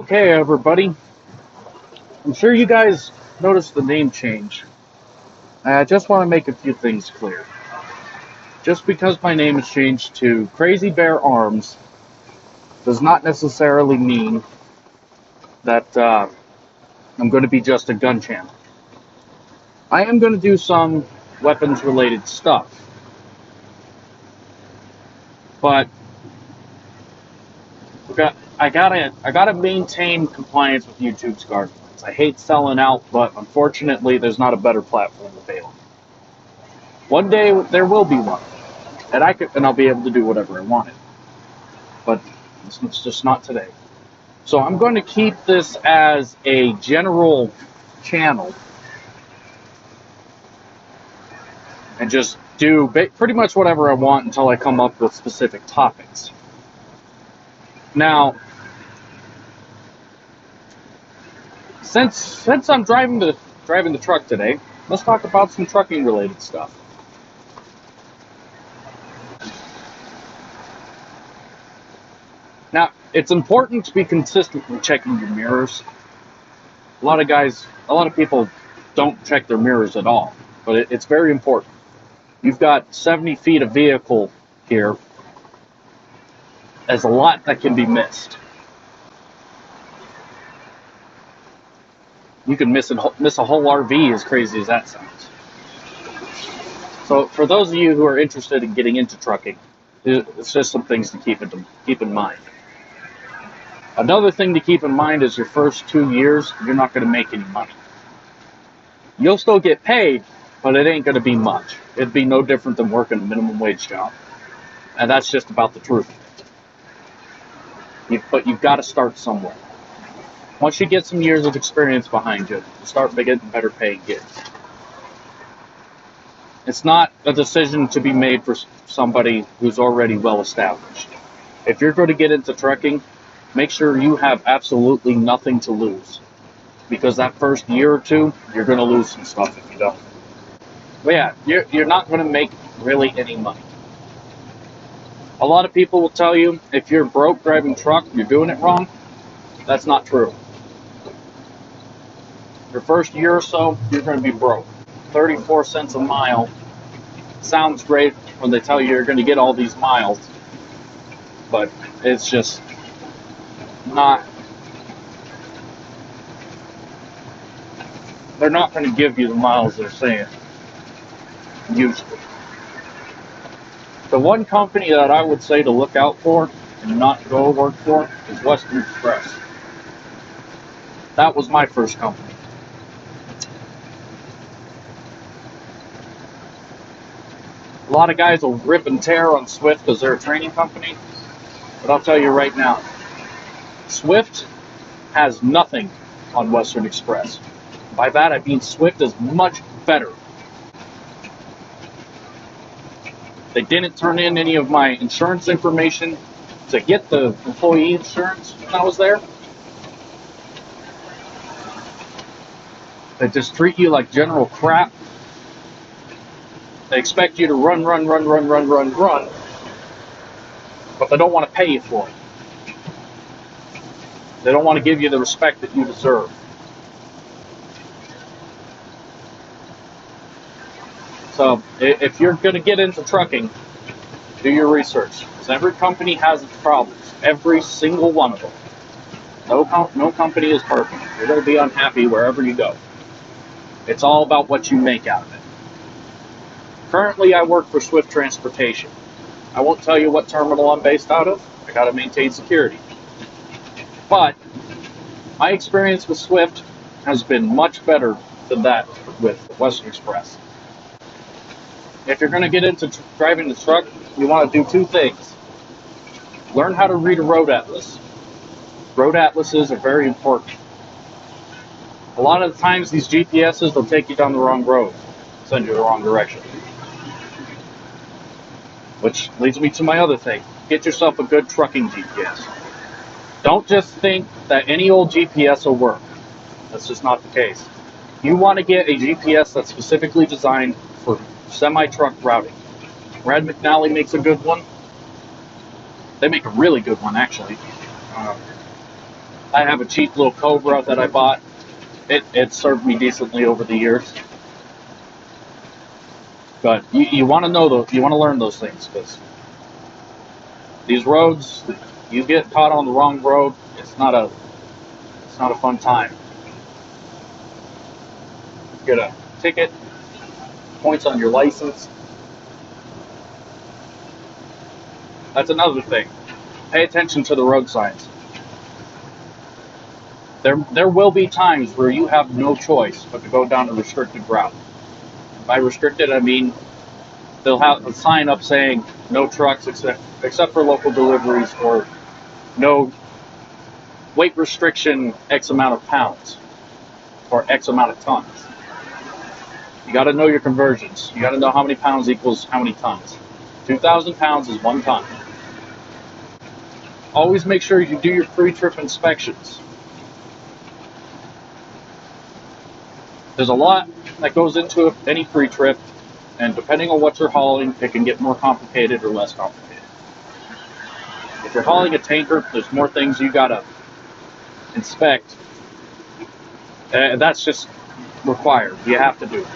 Okay, everybody. I'm sure you guys noticed the name change. I just want to make a few things clear. Just because my name has changed to Crazy Bear Arms does not necessarily mean that I'm going to be just a gun channel. I am going to do some weapons related stuff, but I gotta maintain compliance with YouTube's guidelines. I hate selling out, but unfortunately, there's not a better platform available. One day there will be one, and I'll be able to do whatever I wanted. But it's just not today. So I'm going to keep this as a general channel and just do pretty much whatever I want until I come up with specific topics. Now, since I'm driving the truck today, let's talk about some trucking related stuff. Now, it's important to be consistent when checking your mirrors. A lot of people don't check their mirrors at all, but it's very important. You've got 70 feet of vehicle here. There's a lot that can be missed. You can miss a whole RV, as crazy as that sounds. So, for those of you who are interested in getting into trucking, it's just some things to keep in mind. Another thing to keep in mind is your first 2 years, you're not going to make any money. You'll still get paid, but it ain't going to be much. It'd be no different than working a minimum wage job. And that's just about the truth of it. But you've got to start somewhere. Once you get some years of experience behind you, you start getting better paying gigs. It's not a decision to be made for somebody who's already well established. If you're going to get into trucking, make sure you have absolutely nothing to lose. Because that first year or two, you're going to lose some stuff if you don't. But yeah, you're not going to make really any money. A lot of people will tell you if you're broke driving truck, you're doing it wrong. That's not true. Your first year or so, you're going to be broke. 34 cents a mile sounds great when they tell you you're going to get all these miles, but it's just not. They're not going to give you the miles they're saying, usually. The one company that I would say to look out for and not go work for is Western Express. That was my first company. A lot of guys will rip and tear on Swift because they're a training company, but I'll tell you right now, Swift has nothing on Western Express. By that I mean Swift is much better. They didn't turn in any of my insurance information to get the employee insurance when I was there. They just treat you like general crap. They expect you to run, but they don't want to pay you for it. They don't want to give you the respect that you deserve. So if you're going to get into trucking, do your research. Because every company has its problems. Every single one of them. No company is perfect. You're going to be unhappy wherever you go. It's all about what you make out of it. Currently, I work for Swift Transportation. I won't tell you what terminal I'm based out of. I got to maintain security. But my experience with Swift has been much better than that with Western Express. If you're going to get into driving the truck, you want to do two things. Learn how to read a road atlas. Road atlases are very important. A lot of the times these GPSs, they'll take you down the wrong road, send you the wrong direction. Which leads me to my other thing. Get yourself a good trucking GPS. Don't just think that any old GPS will work. That's just not the case. You want to get a GPS that's specifically designed for semi-truck routing. Brad McNally makes a good one. They make a really good one, actually. I have a cheap little Cobra that I bought. It served me decently over the years. But you want to know those, you want to learn those things because these roads, you get caught on the wrong road, it's not a fun time. You get a ticket, points on your license. That's another thing. Pay attention to the road signs. There will be times where you have no choice but to go down a restricted route. By restricted, I mean they'll have a sign up saying no trucks except for local deliveries, or no weight restriction X amount of pounds or X amount of tons. You got to know your conversions. You got to know how many pounds equals how many tons. 2,000 pounds is 1 ton. Always make sure you do your pre-trip inspections. There's a lot that goes into any pre-trip, and depending on what you're hauling, it can get more complicated or less complicated. If you're hauling a tanker, there's more things you gotta inspect. That's just required. You have to do it.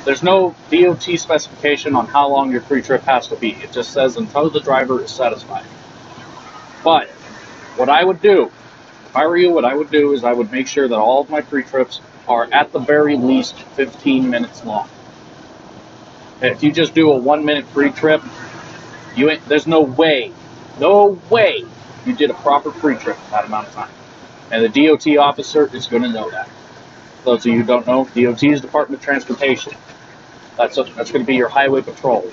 There's no DOT specification on how long your pre-trip has to be. It just says until the driver is satisfied. But what I would do, if I were you, what I would do is I would make sure that all of my pre-trips are at the very least 15 minutes long. If you just do a 1-minute pre-trip, there's no way you did a proper pre-trip in that amount of time. And the DOT officer is going to know that. Those of you who don't know, DOT is Department of Transportation. That's going to be your highway patrol.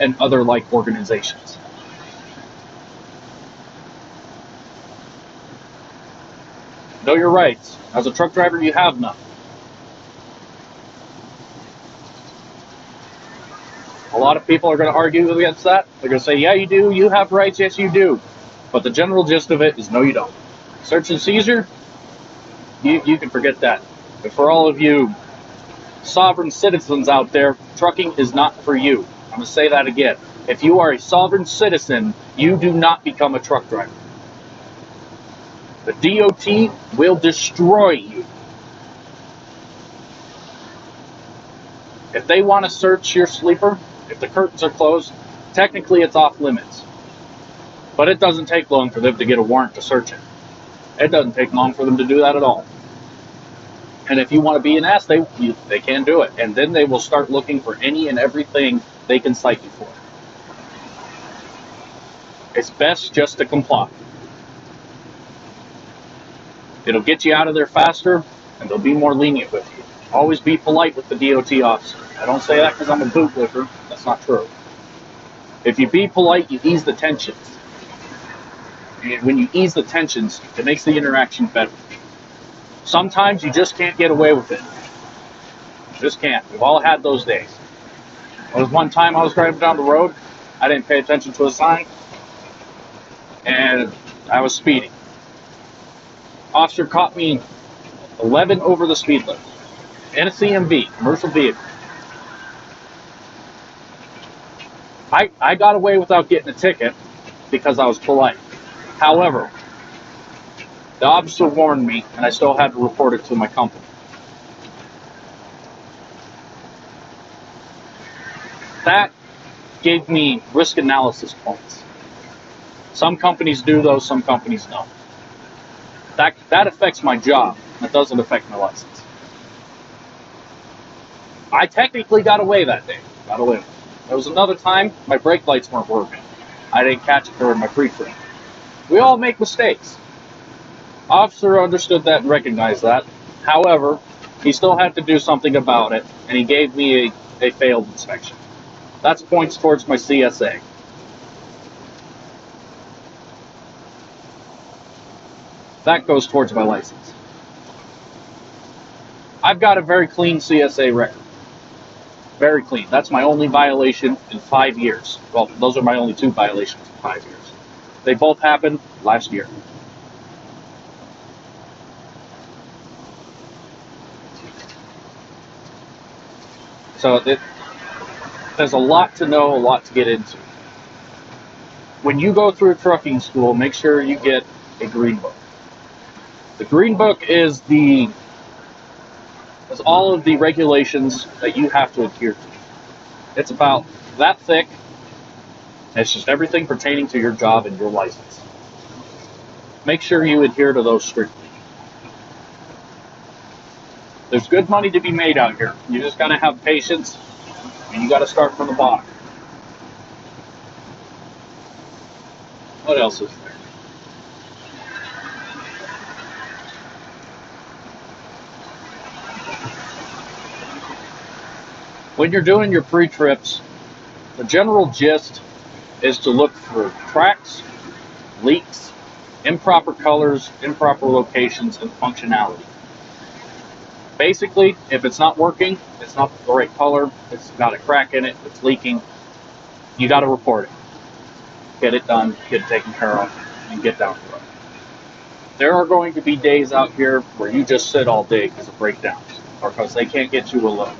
And other like organizations. Know your rights. As a truck driver, you have none. A lot of people are going to argue against that. They're going to say, yeah, you do. You have rights. Yes, you do. But the general gist of it is no, you don't. Search and seizure, you can forget that. But for all of you sovereign citizens out there, trucking is not for you. I'm going to say that again. If you are a sovereign citizen, you do not become a truck driver. The DOT will destroy you. If they want to search your sleeper, if the curtains are closed, technically it's off limits. But it doesn't take long for them to get a warrant to search it. It doesn't take long for them to do that at all. And if you want to be an ass, they can do it. And then they will start looking for any and everything they can cite you for. It's best just to comply. It'll get you out of there faster, and they'll be more lenient with you. Always be polite with the DOT officer. I don't say that because I'm a bootlicker. That's not true. If you be polite, you ease the tensions. And when you ease the tensions, it makes the interaction better. Sometimes you just can't get away with it. You just can't. We've all had those days. There was one time I was driving down the road. I didn't pay attention to a sign, and I was speeding. Officer caught me 11 over the speed limit in a CMV, commercial vehicle. I got away without getting a ticket because I was polite. However, the officer warned me, and I still had to report it to my company. That gave me risk analysis points. Some companies do those, some companies don't. That affects my job. That doesn't affect my license. I technically got away that day. Got away. There was another time my brake lights weren't working. I didn't catch it during my pre-trip. We all make mistakes. Officer understood that and recognized that. However, he still had to do something about it, and he gave me a failed inspection. That's points towards my CSA. That goes towards my license. I've got a very clean CSA record. Very clean. That's my only violation in 5 years. Well, those are my only 2 violations in 5 years. They both happened last year. So there's a lot to know, a lot to get into. when you go through trucking school, make sure you get a green book. The green book is all of the regulations that you have to adhere to. It's about that thick. It's just everything pertaining to your job and your license. Make sure you adhere to those strictly. There's good money to be made out here. You just gotta have patience, and you gotta start from the bottom. What else is there? When you're doing your pre-trips, the general gist is to look for cracks, leaks, improper colors, improper locations, and functionality. Basically, if it's not working, it's not the right color, it's got a crack in it, it's leaking, you got to report it. Get it done, get it taken care of, and get down to it. There are going to be days out here where you just sit all day because of breakdowns or because they can't get you a load.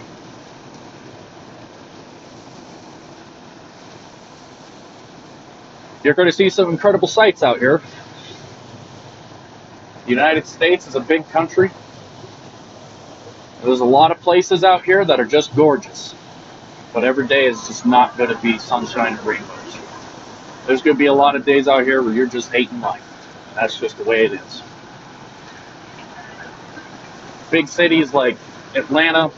You're going to see some incredible sights out here. The United States is a big country. There's a lot of places out here that are just gorgeous, but every day is just not going to be sunshine and rainbows. There's going to be a lot of days out here where you're just hating life. That's just the way it is. Big cities like Atlanta,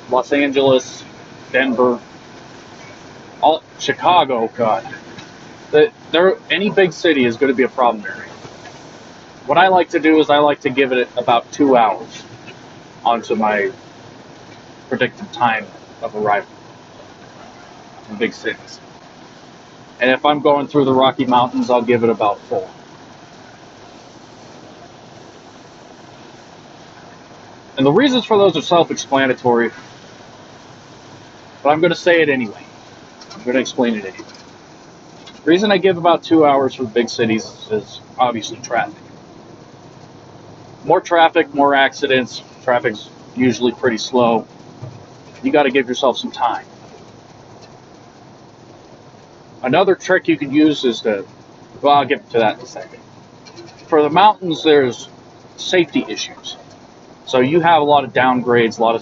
Los Angeles, Denver, Chicago, God. Any big city is going to be a problem area. What I like to do is I like to give it about 2 hours onto my predicted time of arrival in big cities. And if I'm going through the Rocky Mountains, I'll give it about 4. And the reasons for those are self-explanatory, but I'm going to say it anyway. I'm going to explain it anyway. The reason I give about 2 hours for the big cities is obviously traffic. More traffic, more accidents. Traffic's usually pretty slow. You got to give yourself some time. Another trick you could use is I'll get to that in a second. For the mountains, there's safety issues. So you have a lot of downgrades, a lot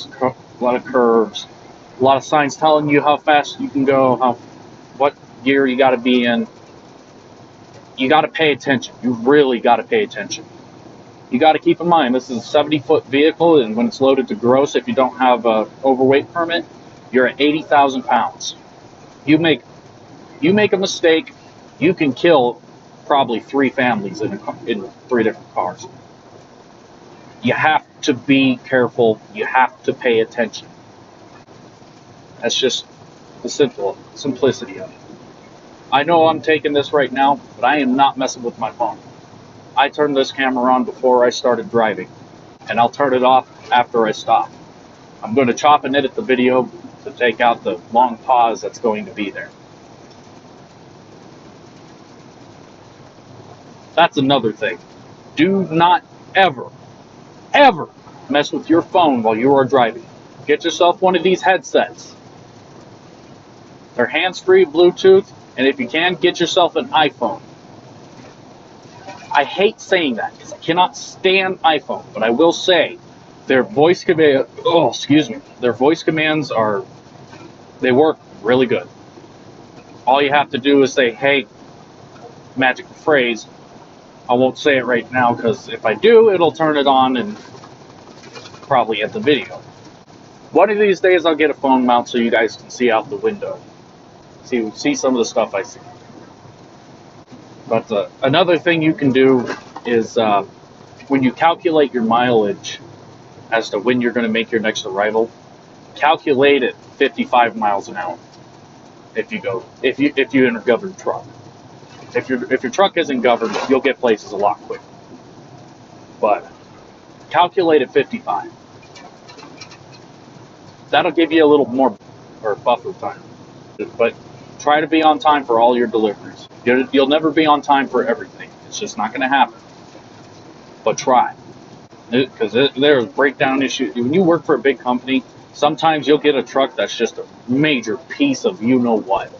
of curves, a lot of signs telling you how fast you can go, what gear you got to be in. You got to pay attention. You really got to pay attention. You got to keep in mind, this is a 70-foot vehicle, and when it's loaded to gross, if you don't have an overweight permit, you're at 80,000 pounds. You make a mistake, you can kill probably 3 families in 3 different cars. You have to be careful. You have to pay attention. That's just the simplicity of it. I know I'm taking this right now, but I am not messing with my phone. I turned this camera on before I started driving, and I'll turn it off after I stop. I'm going to chop and edit the video to take out the long pause that's going to be there. That's another thing. Do not ever mess with your phone while you are driving. Get yourself one of these headsets. They're hands-free, Bluetooth, and if you can, get yourself an iPhone. I hate saying that because I cannot stand iPhone, but I will say their voice commands they work really good. All you have to do is say, hey, magical phrase. I won't say it right now because if I do, it'll turn it on and probably end the video. One of these days I'll get a phone mount so you guys can see out the window. See some of the stuff I see. But another thing you can do is when you calculate your mileage as to when you're going to make your next arrival, calculate it 55 miles an hour. If you in a governed truck. If your truck isn't governed, you'll get places a lot quicker. But calculate at 55. That'll give you a little more or buffer time. But try to be on time for all your deliveries. You'll never be on time for everything. It's just not going to happen. But try. Because there's breakdown issues. When you work for a big company, sometimes you'll get a truck that's just a major piece of you-know-what.